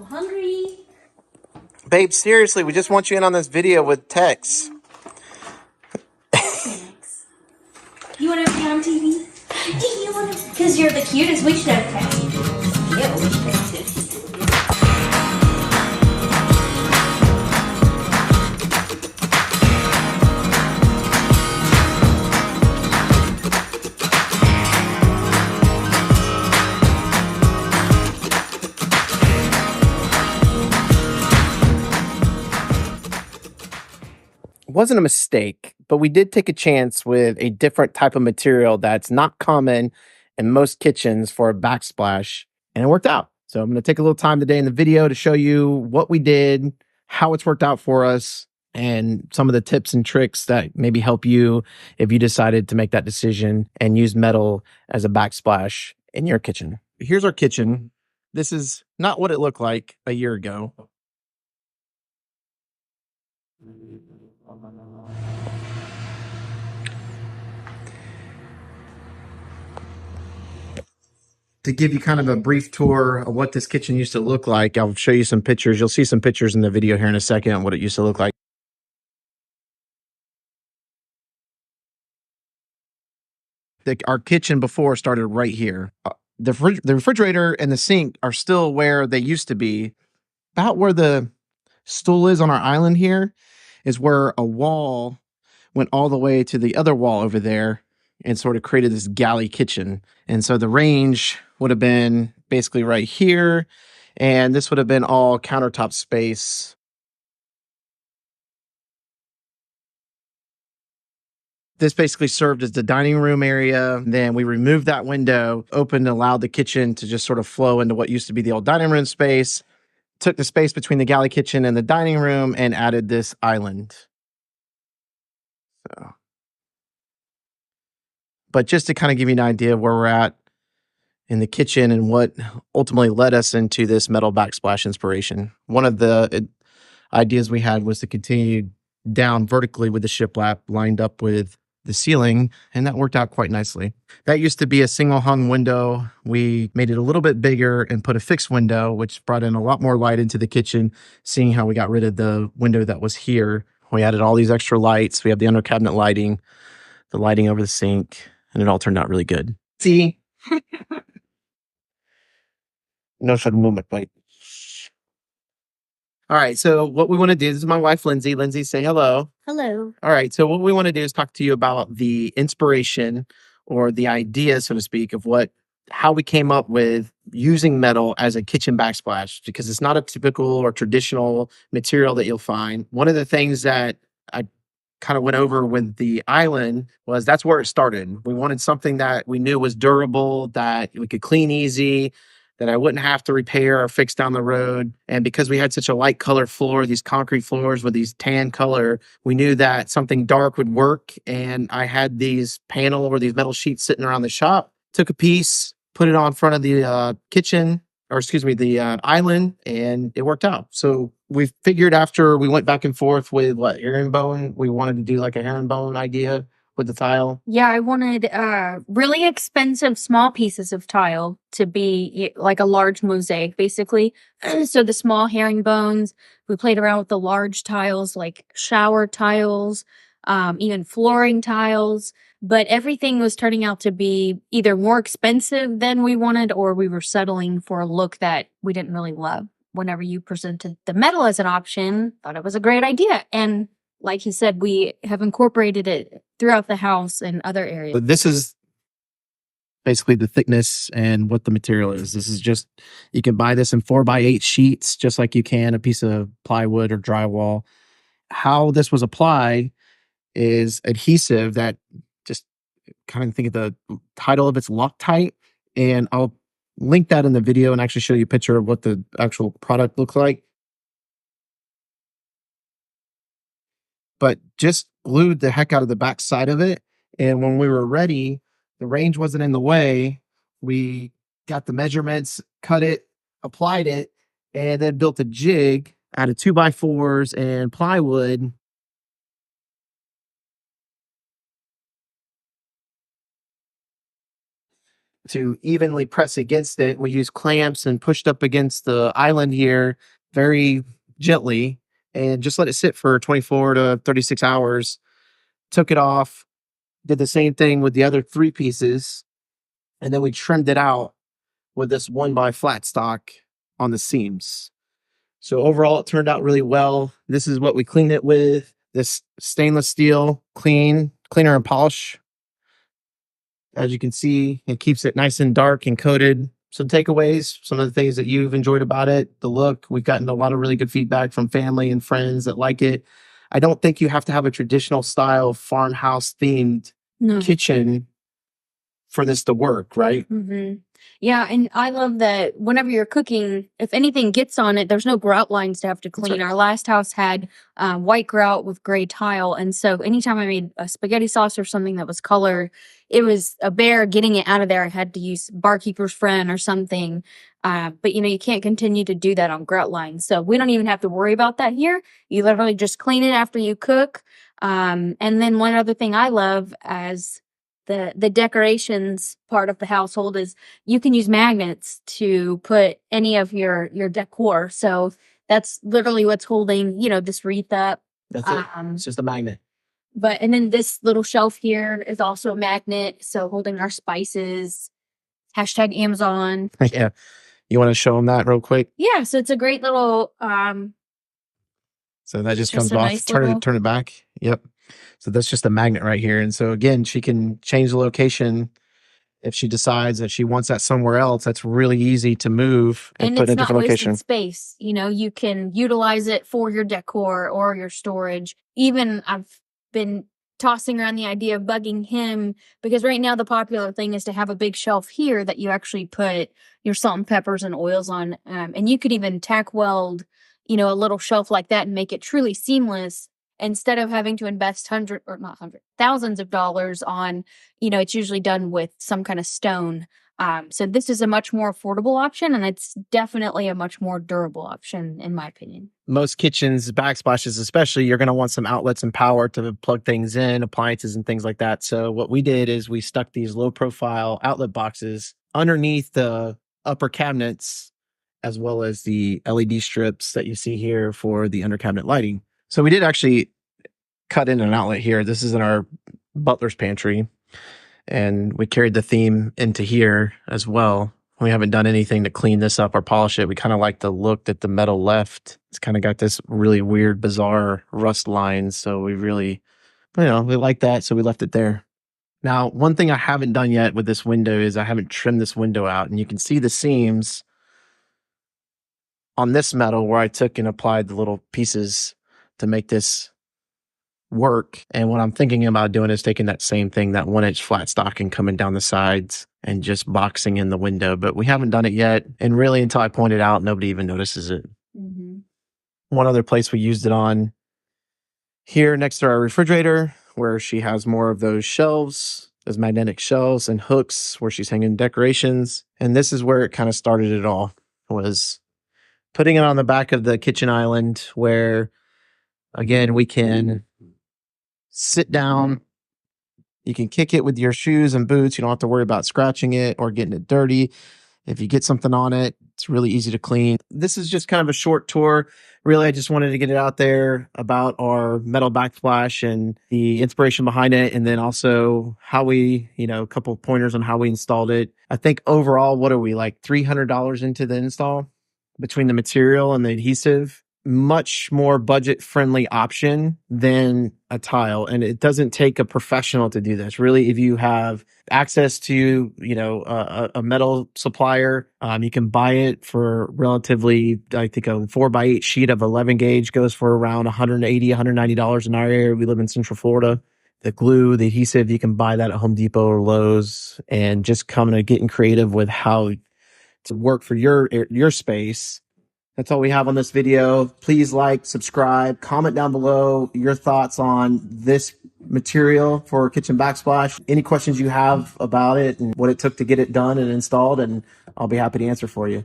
hungry. Babe, seriously, we just want you in on this video with Tex. Thanks. You want to be on TV? Do you want to? Because you're the cutest. We should have texted. Yeah, we should have texted. It wasn't a mistake, but we did take a chance with a different type of material that's not common in most kitchens for a backsplash, and it worked out. So I'm going to take a little time today in the video to show you what we did, how it's worked out for us, and some of the tips and tricks that maybe help you if you decided to make that decision and use metal as a backsplash in your kitchen. Here's our kitchen. This is not what it looked like a year ago. To give you kind of a brief tour of what this kitchen used to look like, I'll show you some pictures. You'll see some pictures in the video here in a second on what it used to look like. Our kitchen before started right here. The refrigerator and the sink are still where they used to be. About where the stool is on our island here is where a wall went all the way to the other wall over there and sort of created this galley kitchen. And so the range would have been basically right here, and this would have been all countertop space. This basically served as the dining room area. Then we removed that window, opened and allowed the kitchen to just sort of flow into what used to be the old dining room space, took the space between the galley kitchen and the dining room and added this island. So, but just to kind of give you an idea of where we're at in the kitchen and what ultimately led us into this metal backsplash inspiration. One of the ideas we had was to continue down vertically with the shiplap lined up with the ceiling, and that worked out quite nicely. That used to be a single hung window. We made it a little bit bigger and put a fixed window, which brought in a lot more light into the kitchen, seeing how we got rid of the window that was here. We added all these extra lights. We have the under cabinet lighting, the lighting over the sink, and it all turned out really good. See? No sudden movement, right? All right, so what we want to do, this is my wife, Lindsay. Lindsay, say hello. Hello. All right, so what we want to do is talk to you about the inspiration or the idea, so to speak, of how we came up with using metal as a kitchen backsplash, because it's not a typical or traditional material that you'll find. One of the things that I kind of went over with the island was that's where it started. We wanted something that we knew was durable, that we could clean easy, that I wouldn't have to repair or fix down the road. And because we had such a light color floor, these concrete floors with these tan color, we knew that something dark would work. And I had these panel or these metal sheets sitting around the shop, took a piece, put it on front of the kitchen, or excuse me, the island, and it worked out. So we figured after we went back and forth with herringbone, we wanted to do like a herringbone idea with the tile. Yeah, I wanted really expensive small pieces of tile to be like a large mosaic, basically. So the small herringbones, we played around with the large tiles, like shower tiles, even flooring tiles. But everything was turning out to be either more expensive than we wanted, or we were settling for a look that we didn't really love. Whenever you presented the metal as an option, thought it was a great idea. And like he said, we have incorporated it throughout the house and other areas. But this is basically the thickness and what the material is. This is just, you can buy this in 4x8 sheets, just like you can a piece of plywood or drywall. How this was applied is adhesive that just kind of think of the title of it's Loctite. And I'll link that in the video and actually show you a picture of what the actual product looks like. But just glued the heck out of the back side of it. And when we were ready, the range wasn't in the way. We got the measurements, cut it, applied it, and then built a jig out of 2x4s and plywood. to evenly press against it. We used clamps and pushed up against the island here very gently and just let it sit for 24 to 36 hours. Took it off, did the same thing with the other 3 pieces, and then we trimmed it out with this 1x flat stock on the seams. So overall, it turned out really well. This is what we cleaned it with. This stainless steel cleaner and polish. As you can see, it keeps it nice and dark and coated. Some takeaways, some of the things that you've enjoyed about it, the look. We've gotten a lot of really good feedback from family and friends that like it. I don't think you have to have a traditional style farmhouse themed kitchen for this to work, right? Yeah, and I love that whenever you're cooking, if anything gets on it, there's no grout lines to have to clean. Our last house had white grout with gray tile, and so anytime I made a spaghetti sauce or something that was colored, it was a bear getting it out of there. I had to use Barkeeper's Friend or something, but you can't continue to do that on grout lines, so we don't even have to worry about that here. You literally just clean it after you cook. And then one other thing I love as the decorations part of the household is you can use magnets to put any of your decor. So that's literally what's holding, this wreath up. That's it. It's just a magnet. And then this little shelf here is also a magnet. So holding our spices, #Amazon. Yeah. You want to show them that real quick? Yeah. So it's a great little, so that just comes off, nice turn it back. Yep. So that's just a magnet right here. And so again, she can change the location if she decides that she wants that somewhere else. That's really easy to move and put in a different location. Space. You can utilize it for your decor or your storage. Even I've been tossing around the idea of bugging him because right now the popular thing is to have a big shelf here that you actually put your salt and peppers and oils on. And you could even tack weld, a little shelf like that and make it truly seamless. Instead of having to invest thousands of dollars on, it's usually done with some kind of stone. So this is a much more affordable option, and it's definitely a much more durable option, in my opinion. Most kitchens, backsplashes especially, you're going to want some outlets and power to plug things in, appliances and things like that. So what we did is we stuck these low-profile outlet boxes underneath the upper cabinets, as well as the LED strips that you see here for the under cabinet lighting. So we did actually cut in an outlet here. This is in our butler's pantry, and we carried the theme into here as well. We haven't done anything to clean this up or polish it. We kind of like the look that the metal left. It's kind of got this really weird, bizarre rust lines. So we really, we like that. So we left it there. Now, one thing I haven't done yet with this window is I haven't trimmed this window out, and you can see the seams on this metal where I took and applied the little pieces to make this work. And what I'm thinking about doing is taking that same thing, that 1-inch flat stock, and coming down the sides and just boxing in the window. But we haven't done it yet. And really, until I point it out, nobody even notices it. One other place we used it on, here next to our refrigerator, where she has more of those shelves, those magnetic shelves and hooks where she's hanging decorations. And this is where it kind of started it all, was putting it on the back of the kitchen island where, again, we can sit down. You can kick it with your shoes and boots. You don't have to worry about scratching it or getting it dirty. If you get something on it, it's really easy to clean. This is just kind of a short tour. Really, I just wanted to get it out there about our metal backsplash and the inspiration behind it. And then also how we, a couple of pointers on how we installed it. I think overall, what are we, like $300 into the install between the material and the adhesive? Much more budget-friendly option than a tile. And it doesn't take a professional to do this. Really, if you have access to, a metal supplier, you can buy it for relatively, I think a 4x8 sheet of 11 gauge goes for around $180, $190 in our area. We live in Central Florida. The glue, the adhesive, you can buy that at Home Depot or Lowe's, and just coming and getting creative with how to work for your space. That's all we have on this video. Please like, subscribe, comment down below your thoughts on this material for Kitchen Backsplash. Any questions you have about it and what it took to get it done and installed, and I'll be happy to answer for you.